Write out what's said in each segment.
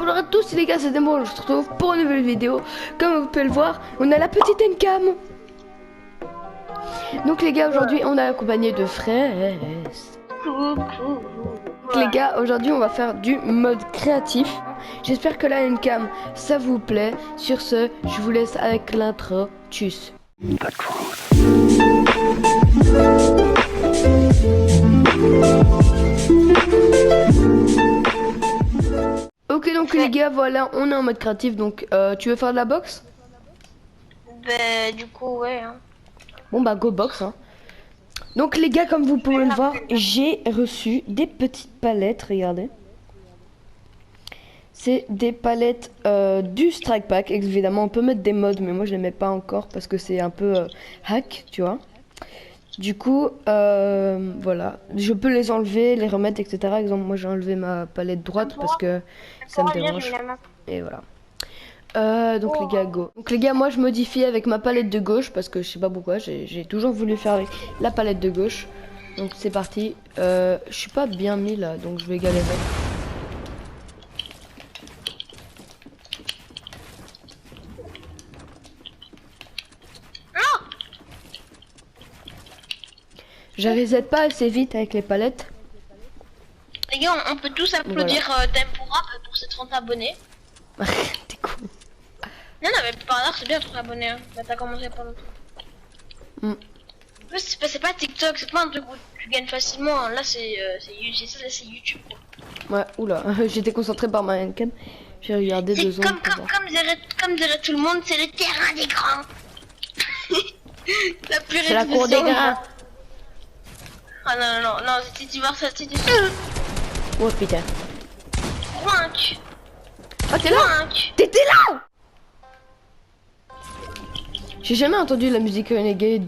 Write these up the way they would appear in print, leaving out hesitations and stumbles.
bonjour à tous les gars, c'est Demo, on se retrouve pour une nouvelle vidéo. Comme vous pouvez le voir, on a la petite Encam. Donc les gars, aujourd'hui on est accompagné de Fraisse. Coucou. Donc les gars, aujourd'hui on va faire du mode créatif. J'espère que la Encam ça vous plaît. Sur ce, je vous laisse avec l'intro. Tchuss. Ok, donc les gars, voilà, on est en mode créatif. Donc tu veux faire de la boxe? Bah du coup ouais hein. Bon bah go box hein. Donc les gars, comme vous pouvez le voir, j'ai reçu des petites palettes, regardez. C'est des palettes du Strike Pack, évidemment on peut mettre des modes, mais moi je les mets pas encore parce que c'est un peu hack, tu vois. Du coup, voilà, je peux les enlever, les remettre, etc. Exemple, moi j'ai enlevé ma palette droite parce que ça me dérange. Et voilà. Donc les gars, go. Donc les gars, moi je modifie avec ma palette de gauche parce que je sais pas pourquoi, j'ai toujours voulu faire avec la palette de gauche. Donc c'est parti. Je suis pas bien mis là, donc je vais galérer. Je reset pas assez vite avec les palettes. Les gars, on peut tous applaudir Tempura pour ses 30 abonnés. T'es cool. Non, mais par hasard, c'est bien 30 abonnés. Hein. Bah, t'as commencé par l'autre. C'est pas TikTok, c'est pas un truc où tu gagnes facilement. Hein. Là, c'est YouTube. Ouais, oula, j'étais concentré par ma Encam. J'ai regardé 2 secondes. Comme dirait tout le monde, c'est le terrain des grands. C'est la cour des grands. Ah non, si tu vois ça, si tu... Oh putain. Quank. Ah t'es là. T'étais là. J'ai jamais entendu la musique Renegade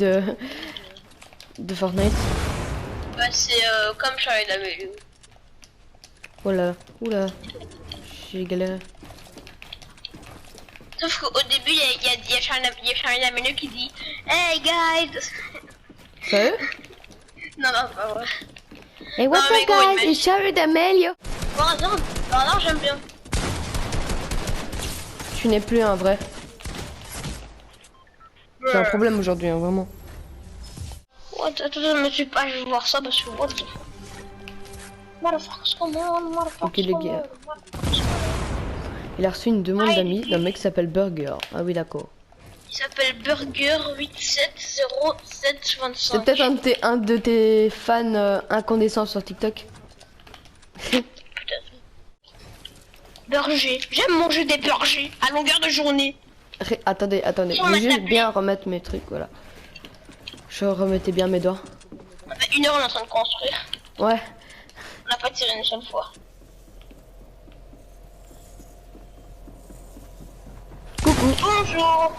de Fortnite. Bah c'est comme Charlie D'Amelio. Oh là, oula, j'ai galéré. Sauf qu'au début, il y a Charlie D'Amelio qui dit Hey guys. Sérieux? Non, c'est pas vrai. Hey, what's up guys, it's Charlie D'Amelio. Par hasard, j'aime bien. Tu n'es plus un vrai. J'ai un problème aujourd'hui, hein, vraiment. What? Attends, je me suis pas, je vais voir ça parce que what the fuck. Motherfuckers, come on, motherfuckers. Ok les gars. Il a reçu une demande d'amis d'un mec qui s'appelle Burger. Ah oui d'accord. Il s'appelle Burger 870725. C'est peut-être un de tes fans incandescents sur TikTok. Burger, j'aime manger des burgers à longueur de journée. Attendez, je vais juste bien remettre mes trucs, voilà. Je remettais bien mes doigts. On a 1 heure, on est en train de construire. Ouais. On n'a pas tiré une seule fois. Coucou. Bonjour.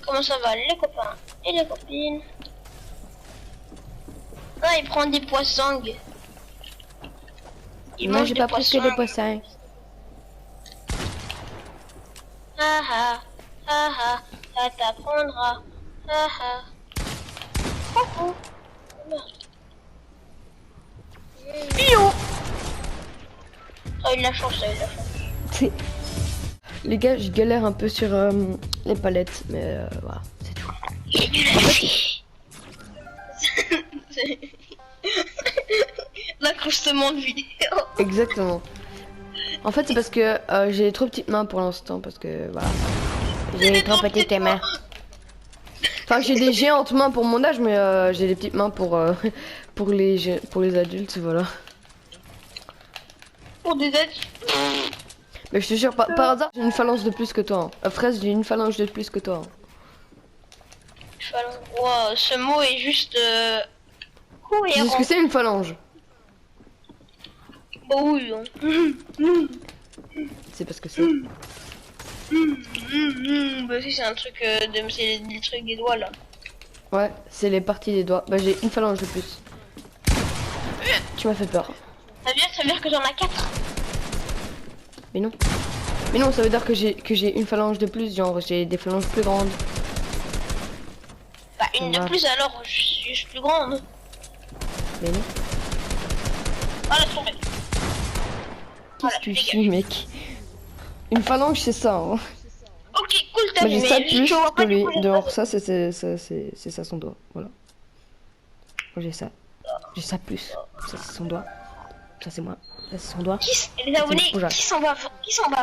Comment ça va les copains et les copines? Ah, il prend des poissons. Moi j'ai pas pris que des poissons. Ah ah, ah ah, ça t'apprendra. Ah ah. Coucou. Pio. Oh, il a chance, il a chance. Les gars, je galère un peu sur les palettes, mais voilà, c'est tout. Il est nul à chier. L'accrochement de vidéo. Exactement. En fait, c'est parce que j'ai trop petites mains pour l'instant, parce que voilà. J'ai trop petites mains. Enfin, j'ai des géantes mains pour mon âge, mais j'ai des petites mains pour pour les adultes, voilà. Pour des adultes. Mais je te jure, par hasard, j'ai une phalange de plus que toi. Hein. Fraise, j'ai une phalange de plus que toi. Hein. Wow, ce mot est juste... Tu sais ce que c'est une phalange? Bah oui. Hein. C'est parce que c'est... Bah si, c'est un truc c'est le truc des doigts là. Ouais, c'est les parties des doigts. Bah j'ai une phalange de plus. Tu m'as fait peur. Ça veut dire que j'en ai 4. Mais non. Mais non, ça veut dire que j'ai une phalange de plus, genre j'ai des phalanges plus grandes. Bah une de plus alors, je suis plus grande. Mais non. Ah, laisse tomber. Qu'est-ce que tu fais, mec? Une phalange, c'est ça, hein. Ok, cool, t'as Moi, vu, j'ai ça de mais plus je vois que pas du lui. coup, Dehors, ça, c'est ça son doigt. Voilà. Moi, j'ai ça. J'ai ça plus. Ça, c'est son doigt. Ça, c'est moi. Ça, c'est son doigt. Les abonnés, Bonjour. qui s'en bat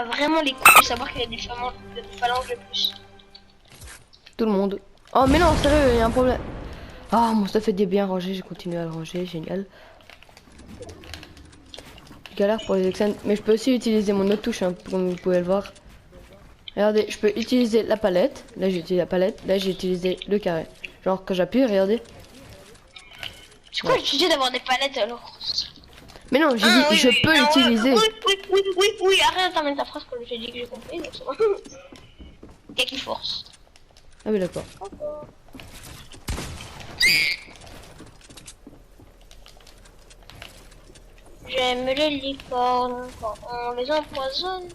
vraiment les couilles de savoir qu'il y a des phalanges de plus? Tout le monde. Oh, mais non, sérieux, il y a un problème. Ah, mon stuff est bien rangé. J'ai continué à le ranger. Génial. Je galère pour les extends. Mais je peux aussi utiliser mon autre touche, hein, comme vous pouvez le voir. Regardez, je peux utiliser la palette. Là, j'ai utilisé la palette. Là, j'ai utilisé le carré. Genre, quand j'appuie, regardez. C'est quoi l'utilité d'avoir des palettes alors? Mais non, j'ai dit, oui, je oui, peux non, utiliser. oui, arrête, t'amènes ta phrase que j'ai dit que j'ai compris, donc c'est bon. Et qui force. Ah oui, d'accord. J'aime les licornes quand on les empoisonne.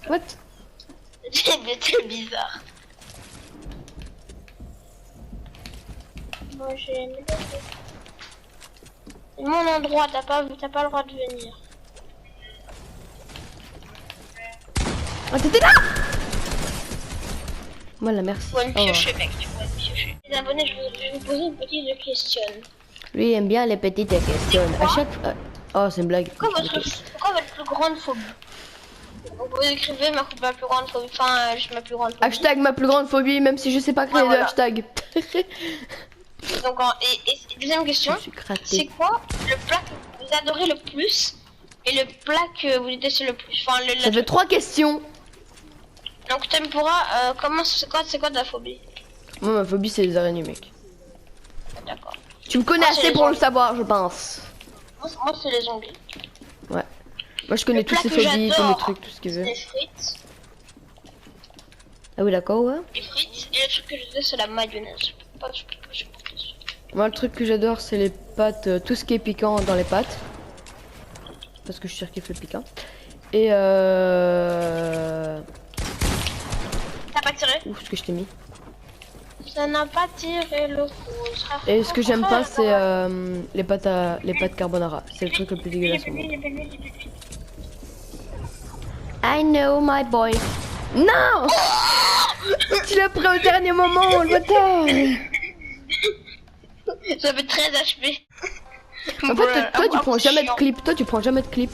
What? C'est bizarre. Moi j'aime les licornes. C'est mon endroit, t'as pas le droit de venir. Ah, t'étais là? Voilà, merci. Tu peux me Oh. piocher, mec, tu peux me piocher. Les abonnés, je vais vous poser une petite question. Lui aime bien les petites questions. À chaque fois. Oh, c'est une blague. Pourquoi Ok. votre plus grande phobie? Vous écrivez ma plus grande phobie, enfin, ma plus grande phobie. Hashtag ma plus grande phobie, même si je sais pas créer Ouais, de voilà. hashtag. Donc, et deuxième question, Je suis craqué. c'est quoi le plat que vous adorez le plus et le plat que vous détestez le plus? Enfin, Ça fait 3 questions. Donc, tempura, comment c'est quoi de la phobie? Moi, ma phobie, c'est les araignées, mec. D'accord. Tu me connais Moi, c'est assez les pour le zombies. savoir, je pense. Moi c'est les zombies. Ouais. Moi, je connais Le toutes plat ces que phobies, tous les j'adore, trucs, tout ce qu'il c'est veut. les frites. Ah oui, d'accord, ouais. Les frites, et le truc que je dis, c'est la mayonnaise. Je peux pas supporter ça. Moi, le truc que j'adore, c'est les pâtes, tout ce qui est piquant dans les pâtes. Parce que je surkiffe le piquant. Et T'as pas tiré? Ouf, ce que je t'ai mis. Ça n'a pas tiré le coup. Et ce que j'aime pas, c'est les pâtes carbonara. C'est le truc le plus dégueulasse au monde. I know my boy. Non. Tu l'as pris au dernier moment, le bâtard. Ça fait 13 HP. En fait, toi, tu prends jamais de clip. Toi, tu prends jamais de clip.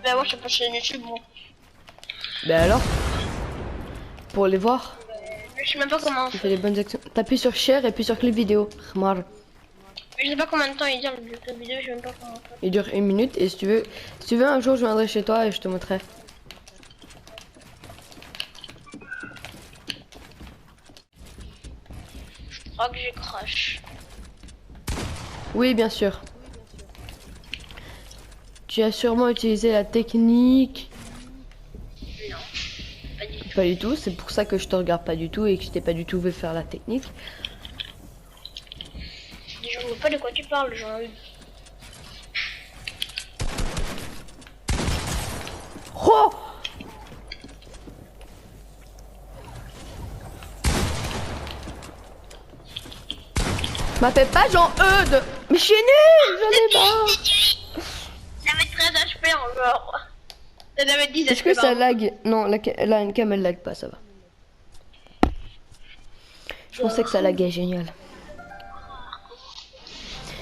Bah, moi, je suis pas sur YouTube, moi. Ben alors, pour les voir, Je sais même pas comment. tu fais des bonnes actions. T'appuies sur share et puis sur clip vidéo. Khmar. Je sais pas combien de temps il dure le vidéo, je sais même pas comment. Il dure 1 minute et si tu veux un jour je viendrai chez toi et je te montrerai. Je crois que j'ai crash. Oui, bien sûr. Tu as sûrement utilisé la technique. Non, pas du tout. Pas du tout, c'est pour ça que je te regarde pas du tout et que je t'ai pas du tout vu faire la technique. Je vois pas de quoi tu parles, genre. Oh! M'appelle pas Jean-Eudes! Mais je suis nul! J'en ai marre! J'avais 13 HP encore. J'avais 10 HP. Est-ce que ça pardon. lag? Non, la cam elle lag pas, ça va. Je pensais que ça laguait, génial.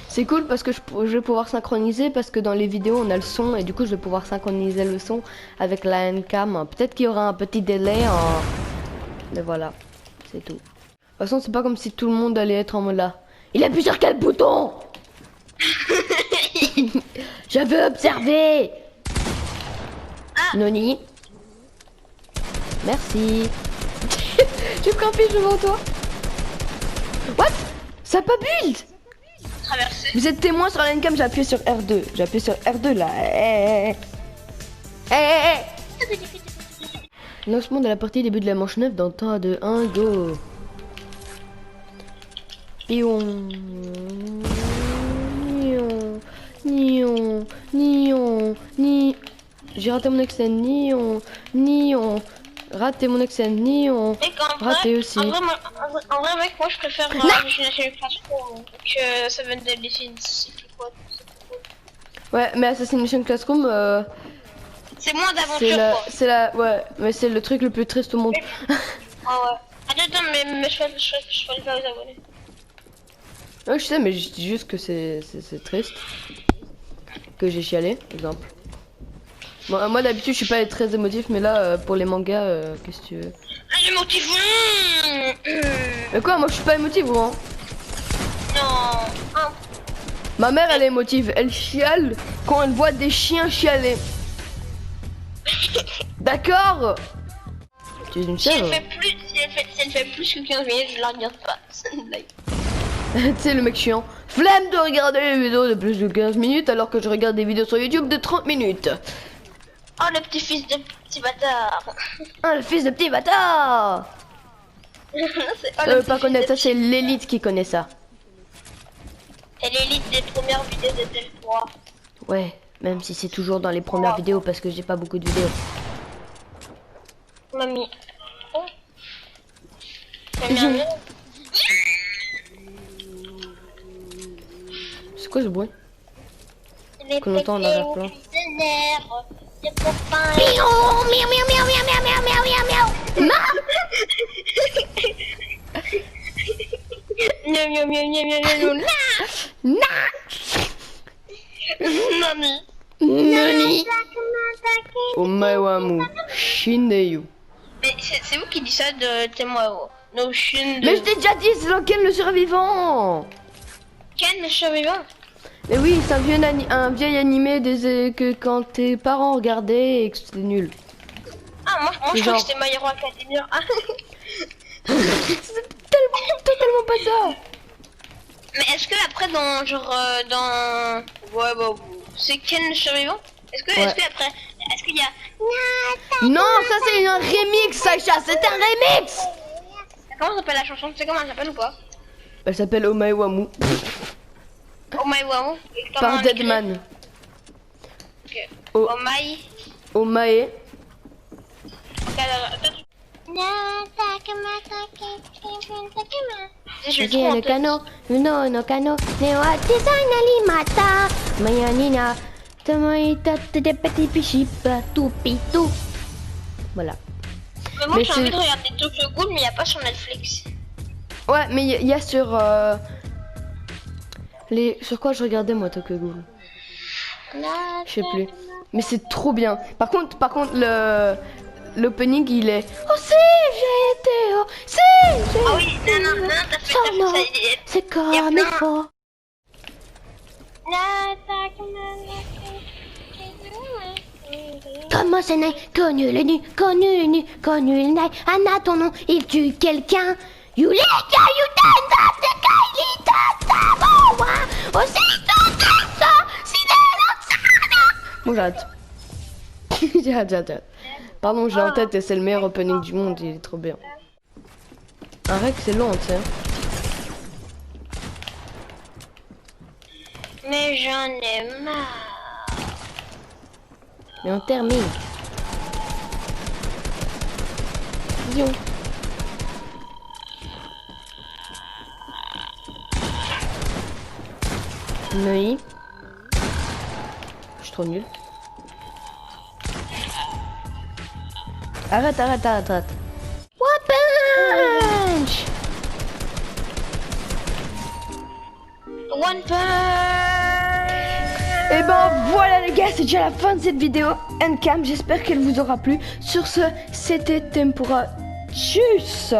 C'est cool parce que je vais pouvoir synchroniser parce que dans les vidéos on a le son et du coup je vais pouvoir synchroniser le son avec la N-cam. Peut-être qu'il y aura un petit délai mais voilà, c'est tout. De toute façon c'est pas comme si tout le monde allait être en mode là. Il appuie sur quel bouton? J'avais observé. Noni. Merci. J'ai pris un piège devant toi. What? Ça a pas build? Traversé. Vous êtes témoin sur la N-cam, j'ai appuyé sur R2. J'ai appuyé sur R2 là. Lancement de la partie, début de la manche 9 dans le temps de 1, go. Pion. Nion. J'ai raté mon extend. Nion. Raté mon extend. Nion. Et qu'en Raté vrai, aussi. en vrai, mec, moi je préfère Imagination Classroom que Seven Deadly Sins. C'est plus quoi. Ouais, mais Assassination Classroom, C'est moins d'aventure quoi. Ouais, mais c'est le truc le plus triste au monde. Ah ouais. Attends, mais je fais pas aux abonnés. Ouais, je sais, mais je dis juste que c'est triste. Que j'ai chialé, exemple. Bon, moi d'habitude je suis pas très émotif, mais là pour les mangas, qu'est-ce que tu veux? Ah, émotif. Mais quoi, moi je suis pas émotive, gros. Non. Ah. Ma mère elle est émotive, elle chiale quand elle voit des chiens chialer. D'accord? Tu es une Si chèvre? si elle fait plus que 15 minutes, je la regarde pas. C'est une blague. Tu sais le mec chiant. Flemme de regarder les vidéos de plus de 15 minutes alors que je regarde des vidéos sur YouTube de 30 minutes. Oh le petit fils de petit bâtard. Ah, le fils de petit bâtard. Pas connaître ça, c'est l'élite qui connaît ça. C'est l'élite des premières vidéos de TL3. Ouais, même si c'est toujours dans les premières vidéos parce que j'ai pas beaucoup de vidéos. Mamie. Oh. C'est quoi ce bruit? Qu'on entend en arrière-plan. Nani? Omaewamu Shindeyu. Mais c'est vous qui dites ça de Temoao. No Shin. Mais je t'ai déjà dit, c'est dans Ken le survivant. Ken le survivant. Mais oui, c'est un vieil animé que quand tes parents regardaient et que c'était nul. Ah, moi je crois que c'était My Hero Academia. Ah. C'est totalement pas ça. Mais est-ce que après dans genre dans ouais bah c'est Ken le survivant? Est-ce que après est-ce qu'il y a non, ça c'est un remix, Sacha, c'est un remix. Comment s'appelle la chanson? Tu sais comment elle s'appelle ou pas? Elle s'appelle Omaewamu. Omaewamu par Deadman. Ok. Oh. Omae. Je Kano, no Kano, Neo design alimata, Mayanina, Tomoita de petit pichipa, tout pitou. Voilà. Mais moi j'ai envie de regarder Tokyo Ghoul, mais il n'y a pas sur Netflix. Ouais, mais il y a sur sur quoi je regardais moi Tokyo Ghoul? Je sais plus. Mais c'est trop bien. Par contre l'opening il est oh si j'ai été oh si j'ai ah oui non t'as fait ça c'est comme il faut. Comment ce n'est connu le nu connu le nez Anna ton nom il tue quelqu'un Yuleka Yutanda Tekailita Taboa aussi bon j'arrête. J'arrête. Pardon, j'ai en tête et c'est le meilleur opening du monde, il est trop bien. Un rec c'est long, tu sais. Mais j'en ai marre. Mais on termine. Disons. Oui. Je suis trop nul. Arrête. What punch? One punch. Et ben voilà les gars, c'est déjà la fin de cette vidéo Endcam. J'espère qu'elle vous aura plu. Sur ce, c'était Tempura. Tchuss.